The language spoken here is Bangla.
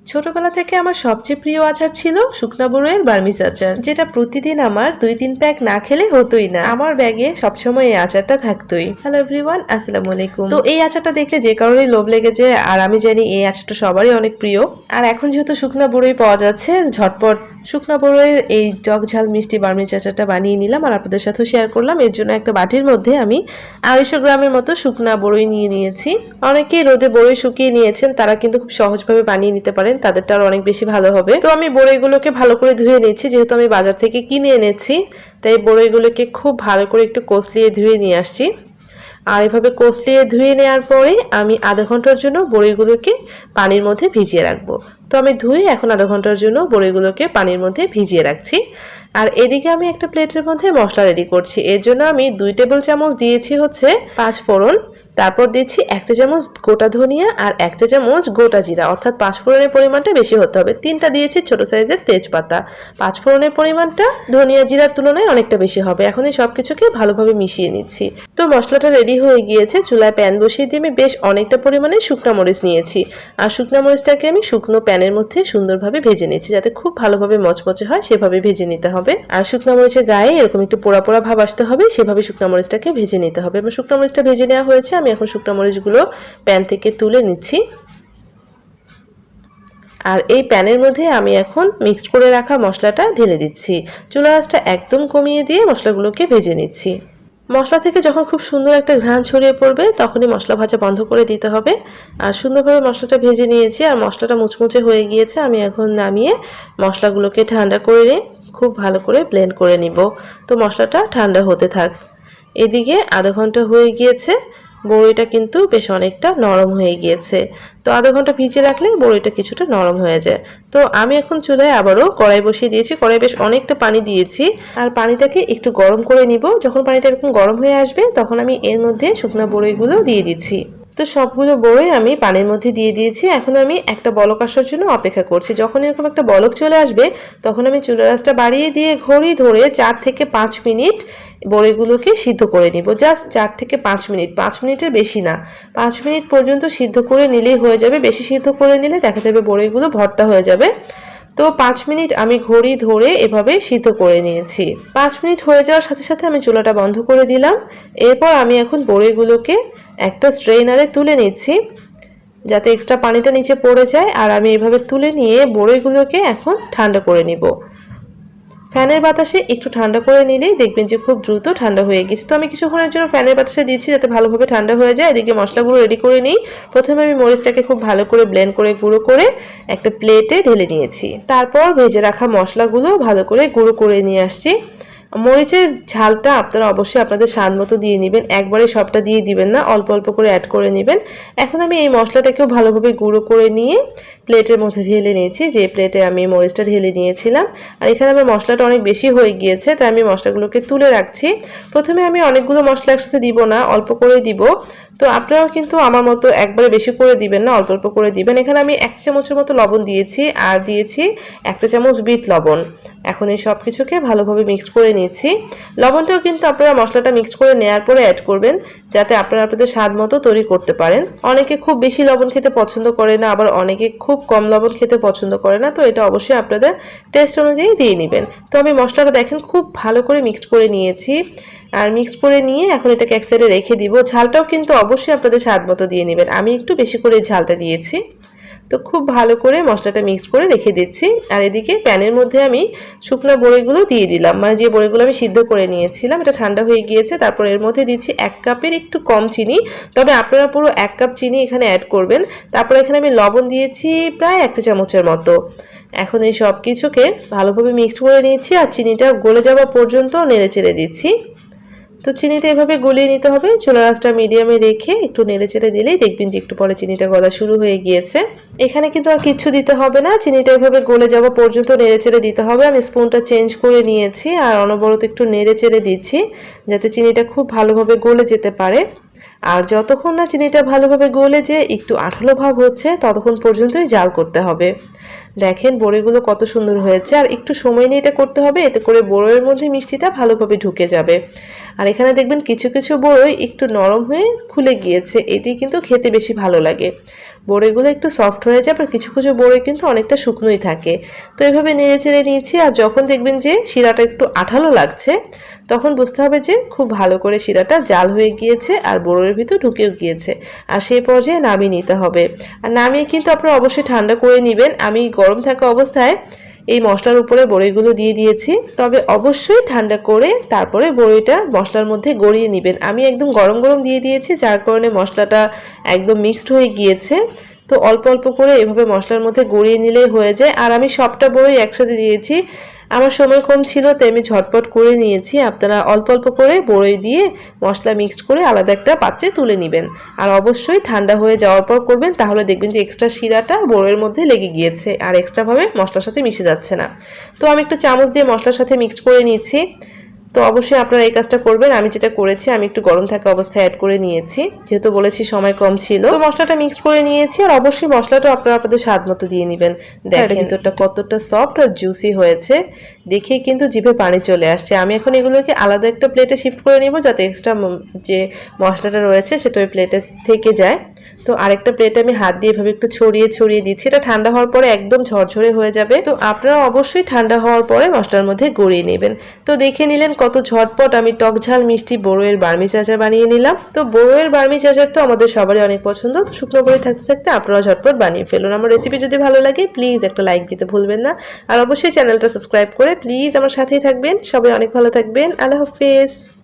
ছোটবেলা থেকে আমার সবচেয়ে প্রিয় আচার ছিল শুকনা বড়ইয়ের বার্মিজ আচার, যেটা প্রতিদিন আমার 2-3 প্যাক না খেলে হতোই না। আমার ব্যাগে সবসময় এই আচারটা থাকতোই। হ্যালো এভরিওয়ান, আসসালামু আলাইকুম। তো এই আচারটা দেখলে যে কারোরই লোভ লেগে যায়, আর আমি জানি এই আচারটা সবারই অনেক প্রিয়। আর এখন যেহেতু শুকনা বড়ই পাওয়া যাচ্ছে, ঝটপট শুকনা বড়ইয়ের এই টক ঝাল মিষ্টি বার্মিজ আচারটা বানিয়ে নিলাম আর আপনাদের সাথেও শেয়ার করলাম। এর জন্য একটা বাটির মধ্যে আমি 250 গ্রামের মতো শুকনা বড়ই নিয়ে নিয়েছি। অনেকেই রোদে বড়ই শুকিয়ে নিয়েছেন, তারা কিন্তু খুব সহজভাবে বানিয়ে নিতে পারেন, তাদেরটা আরো অনেক বেশি ভালো হবে। তো আমি বড়ইগুলোকে ভালো করে ধুয়ে নিচ্ছি, যেহেতু আমি বাজার থেকে কিনে এনেছি, তাই বড়ইগুলোকে খুব ভালো করে একটু কষলিয়ে ধুয়ে নিয়ে আসছি। আর এভাবে কষলিয়ে ধুয়ে নেওয়ার পরে আমি আধা ঘন্টার জন্য বড়িগুলোকে পানির মধ্যে ভিজিয়ে রাখবো। তো আমি ধুয়ে এখন আধা ঘন্টার জন্য বড়িগুলোকে পানির মধ্যে ভিজিয়ে রাখছি। আর এদিকে আমি একটা প্লেটের মধ্যে মশলা রেডি করছি। এর জন্য আমি 2 টেবিল চামচ দিয়েছি হচ্ছে 5 ফোড়ন, তারপর দিচ্ছি 1 চা চামচ গোটা ধনিয়া আর 1 চা চামচ গোটা জিরা, অর্থাৎ 5 ফোড়নের পরিমাণটা বেশি হতে হবে। 3টা দিয়েছি ছোট সাইজের তেজপাতা। 5 ফোড়নের পরিমাণটা ধনিয়া জিরার তুলনায় অনেকটা বেশি হবে। এখন এই সব কিছুকে ভালোভাবে মিশিয়ে নিচ্ছি। তো মশলাটা রেডি হয়ে গিয়েছে। চুলায় প্যান বসিয়ে দিয়ে আমি বেশ অনেকটা পরিমাণে শুকনো মরিচ নিয়েছি। আর শুকনো মরিচটাকে আমি শুকনো প্যানের মধ্যে সুন্দরভাবে ভেজে নিচ্ছি, যাতে খুব ভালোভাবে মচমচে হয় সেভাবে ভেজে নিতে হবে। আর শুকনো মরিচের গায়ে এরকম একটু পোড়া পোড়া ভাব আসতে হবে, সেভাবে শুকনো মরিচটাকে ভেজে নিতে হবে। আমার শুকনো মরিচটা ভেজে নেওয়া হয়েছে, আমি এখন শুকনো মরিচগুলো প্যান থেকে তুলে নিচ্ছি। আর এই প্যানের মধ্যে আমি এখন মিক্সড করে রাখা মশলাটা ঢেলে দিচ্ছি। চুলার আঁচটা একদম কমিয়ে দিয়ে মশলাগুলোকে ভেজে নিচ্ছি। মশলা থেকে যখন খুব সুন্দর একটা ঘ্রাণ ছড়িয়ে পড়বে, তখনই মশলা ভাজা বন্ধ করে দিতে হবে। আর সুন্দরভাবে মশলাটা ভেজে নিয়েছি আর মশলাটা মুচমুচে হয়ে গিয়েছে। আমি এখন নামিয়ে মশলাগুলোকে ঠান্ডা করে খুব ভালো করে ব্লেন্ড করে নিব। তো মশলাটা ঠান্ডা হতে থাক। এদিকে আধা ঘন্টা হয়ে গিয়েছে, বড়িটা কিন্তু বেশ অনেকটা নরম হয়ে গিয়েছে। তো আধা ঘন্টা ভিজিয়ে রাখলে বড়িটা কিছুটা নরম হয়ে যায়। তো আমি এখন চুলায় আবারও কড়াই বসিয়ে দিয়েছি। কড়াই বেশ অনেকটা পানি দিয়েছি আর পানিটাকে একটু গরম করে নিব। যখন পানিটা এরকম গরম হয়ে আসবে, তখন আমি এর মধ্যে শুকনো বড়িগুলো দিয়ে দিচ্ছি। তো সবগুলো বড়ই আমি পানির মধ্যে দিয়ে দিয়েছি। এখন আমি একটা বলক আসার জন্য অপেক্ষা করছি। যখন এরকম একটা বলক চলে আসবে, তখন আমি চুলার আঁচটা বাড়িয়ে দিয়ে ঘড়ি ধরে 4 থেকে 5 মিনিট বড়িগুলোকে সিদ্ধ করে নিব। জাস্ট 4 থেকে 5 মিনিট, 5 মিনিটের বেশি না। 5 মিনিট পর্যন্ত সিদ্ধ করে নিলেই হয়ে যাবে। বেশি সিদ্ধ করে নিলে দেখা যাবে বড়িগুলো ভর্তা হয়ে যাবে। তো 5 মিনিট আমি ঘড়ি ধরে এভাবে সিদ্ধ করে নিয়েছি। 5 মিনিট হয়ে যাওয়ার সাথে সাথে আমি চুলাটা বন্ধ করে দিলাম। এরপর আমি এখন বড়িগুলোকে একটা স্ট্রেনারে তুলে নিচ্ছি, যাতে এক্সট্রা পানিটা নিচে পড়ে যায়। আর আমি এভাবে তুলে নিয়ে বড়িগুলোকে এখন ঠান্ডা করে নিব। ফ্যানের বাতাসে একটু ঠান্ডা করে নিলেই দেখবেন যে খুব দ্রুত ঠান্ডা হয়ে গেছে। তো আমি কিছুক্ষণের জন্য ফ্যানের বাতাসে দিচ্ছি, যাতে ভালোভাবে ঠান্ডা হয়ে যায়। এদিকে মশলাগুলো রেডি করে নিই। প্রথমে আমি মরিচটাকে খুব ভালো করে ব্লেন্ড করে গুঁড়ো করে একটা প্লেটে ঢেলে নিয়েছি। তারপর ভেজে রাখা মশলাগুলো ভালো করে গুঁড়ো করে নিয়ে আসছি। মরিচের ঝালটা আপনারা অবশ্যই আপনাদের স্বাদ মতো দিয়ে নেবেন, একবারে সবটা দিয়ে দিবেন না, অল্প অল্প করে অ্যাড করে নেবেন। এখন আমি এই মশলাটাকেও ভালোভাবে গুঁড়ো করে নিয়ে প্লেটের মধ্যে ঢেলে নিয়েছি, যে প্লেটে আমি মরিচটা ঢেলে নিয়েছিলাম। আর এখানে আমার মশলাটা অনেক বেশি হয়ে গিয়েছে, তাই আমি মশলাগুলোকে তুলে রাখছি। প্রথমে আমি অনেকগুলো মশলা একসাথে দিব না, অল্প করে দিব। তো আপনারাও কিন্তু আমার মতো একবারে বেশি করে দিবেন না, অল্প অল্প করে দিবেন। এখানে আমি 1 চামচের মতো লবণ দিয়েছি আর দিয়েছি 1 চা চামচ বিট লবণ। এখন এই সব কিছুকে ভালোভাবে মিক্স করে নিয়েছি। লবণটাও কিন্তু আপনারা মশলাটা মিক্স করে নেওয়ার পরে অ্যাড করবেন, যাতে আপনারা আপনাদের স্বাদ মতো তৈরি করতে পারেন। অনেকে খুব বেশি লবণ খেতে পছন্দ করে না, আবার অনেকে খুব কম লবণ খেতে পছন্দ করে না। তো এটা অবশ্যই আপনাদের টেস্ট অনুযায়ী দিয়ে নেবেন। তো আমি মশলাটা দেখেন খুব ভালো করে মিক্স করে নিয়েছি। আর মিক্স করে নিয়ে এখন এটাকে এক সাইডে রেখে দিব। ঝালটাও কিন্তু অবশ্যই আপনাদের স্বাদ মতো দিয়ে নেবেন। আমি একটু বেশি করে ঝালটা দিয়েছি। তো খুব ভালো করে মশলাটা মিক্স করে রেখে দিচ্ছি। আর এদিকে প্যানের মধ্যে আমি শুকনো বড়িগুলো দিয়ে দিলাম, মানে যে বড়িগুলো আমি সিদ্ধ করে নিয়েছিলাম। এটা ঠান্ডা হয়ে গিয়েছে। তারপর এর মধ্যে দিচ্ছি 1 কাপের একটু কম চিনি, তবে আপনারা পুরো 1 কাপ চিনি এখানে অ্যাড করবেন। তারপর এখানে আমি লবণ দিয়েছি প্রায় 1 চা চামচের মতো। এখন এই সব কিছুকে ভালোভাবে মিক্স করে নিচ্ছি আর চিনিটা গলে যাওয়া পর্যন্ত নেড়ে চেড়ে দিচ্ছি। তো চিনিটা এভাবে গলিয়ে নিতে হবে। চুলার আঁচটা মিডিয়ামে রেখে একটু নেড়েচেড়ে দিলেই দেখবেন যে একটু পরে চিনিটা গলা শুরু হয়ে গিয়েছে। এখানে কিন্তু আর কিচ্ছু দিতে হবে না, চিনিটা এভাবে গলে যাওয়া পর্যন্ত নেড়েচেড়ে দিতে হবে। আমি স্পুনটা চেঞ্জ করে নিয়েছি আর অনবরত একটু নেড়েচেড়ে দিচ্ছি, যাতে চিনিটা খুব ভালোভাবে গলে যেতে পারে। আর যতক্ষণ না চিনিটা ভালোভাবে গলে যে একটু আঠালো ভাব হচ্ছে, ততক্ষণ পর্যন্তই জাল করতে হবে। দেখেন বড়িগুলো কত সুন্দর হয়েছে। আর একটু সময় নিয়ে এটা করতে হবে, এতে করে বড়ইয়ের মধ্যে মিষ্টিটা ভালোভাবে ঢুকে যাবে। আর এখানে দেখবেন কিছু কিছু বড়ই একটু নরম হয়ে খুলে গিয়েছে, এটি কিন্তু খেতে বেশি ভালো লাগে। বড়িগুলো একটু সফট হয়ে যায়, আবার কিছু কিছু বড়ি কিন্তু অনেকটা শুকনোই থাকে। তো এভাবে নেড়ে চেড়ে নিয়েছি। আর যখন দেখবেন যে শিরাটা একটু আঠালো লাগছে তখন বুঝতে হবে যে খুব ভালো করে শিরাটা জাল হয়ে গিয়েছে আর বড়ির ভিতর ঢুকেও গিয়েছে। আর সেই পর্যায়ে নামিয়ে নিতে হবে। আর নামিয়ে কিন্তু আপনারা অবশ্যই ঠান্ডা করে নেবেন। আমি গরম থাকা অবস্থায় এই মশলার উপরে বড়িগুলো দিয়ে দিয়েছি, তবে অবশ্যই ঠান্ডা করে তারপরে বড়িটা মশলার মধ্যে গড়িয়ে নেবেন। আমি একদম গরম গরম দিয়ে দিয়েছি, যার কারণে মশলাটা একদম মিক্সড হয়ে গিয়েছে। তো অল্প অল্প করে এভাবে মশলার মধ্যে গড়িয়ে নিলেই হয়ে যায়। আর আমি সবটা বড়ি একসাথে দিয়েছি, আমার সময় কম ছিল তাই আমি ঝটপট করে নিয়েছি। আপনারা অল্প অল্প করে বড়ি দিয়ে মশলা মিক্সড করে আলাদা একটা পাত্রে তুলে নেবেন। আর অবশ্যই ঠান্ডা হয়ে যাওয়ার পর করবেন, তাহলে দেখবেন যে এক্সট্রা শিরাটা বড়ির মধ্যে লেগে গিয়েছে আর এক্সট্রাভাবে মশলার সাথে মিশে যাচ্ছে না। তো আমি একটু চামচ দিয়ে মশলার সাথে মিক্সড করে নিয়েছি। তো অবশ্যই আপনারা এই কাজটা করবেন। আমি যেটা করেছি, আমি একটু গরম থাকা অবস্থায় অ্যাড করে নিয়েছি, যেহেতু বলেছি সময় কম ছিল। তো মশলাটা মিক্স করে নিয়েছি। আর অবশ্যই মশলাটা আপনারা আপনাদের স্বাদ মতো দিয়ে নেবেন। দেখেন ভিতরটা কতটা সফট আর জুসি হয়েছে, দেখে কিন্তু জিভে পানি চলে আসছে। আমি এখন এগুলোকে আলাদা একটা প্লেটে শিফট করে নিব, যাতে এক্সট্রা যে মশলাটা রয়েছে সেটা ওই প্লেটে থেকে যায়। তো আরেকটা প্লেটে আমি হাত দিয়ে এভাবে একটু ছড়িয়ে ছড়িয়ে দিচ্ছি। এটা ঠান্ডা হওয়ার পরে একদম ঝরঝরে হয়ে যাবে। তো আপনারা অবশ্যই ঠান্ডা হওয়ার পরে মশলার মধ্যে গড়িয়ে নেবেন। তো দেখে নিলেন কত ঝটপট আমি টক ঝাল মিষ্টি বড়ইয়ের বার্মিজ আচার বানিয়ে নিলাম। তো বড়ইয়ের বার্মিজ আচার তো আমাদের সবারই অনেক পছন্দ। তো শুকনো বড়ি থাকতে থাকতে আপনারা ঝটপট বানিয়ে ফেলুন। আমার রেসিপি যদি ভালো লাগে প্লিজ একটা লাইক দিতে ভুলবেন না। আর অবশ্যই চ্যানেলটা সাবস্ক্রাইব করে প্লিজ আমার সাথেই থাকবেন। সবাই অনেক ভালো থাকবেন। আল্লাহ হাফেজ।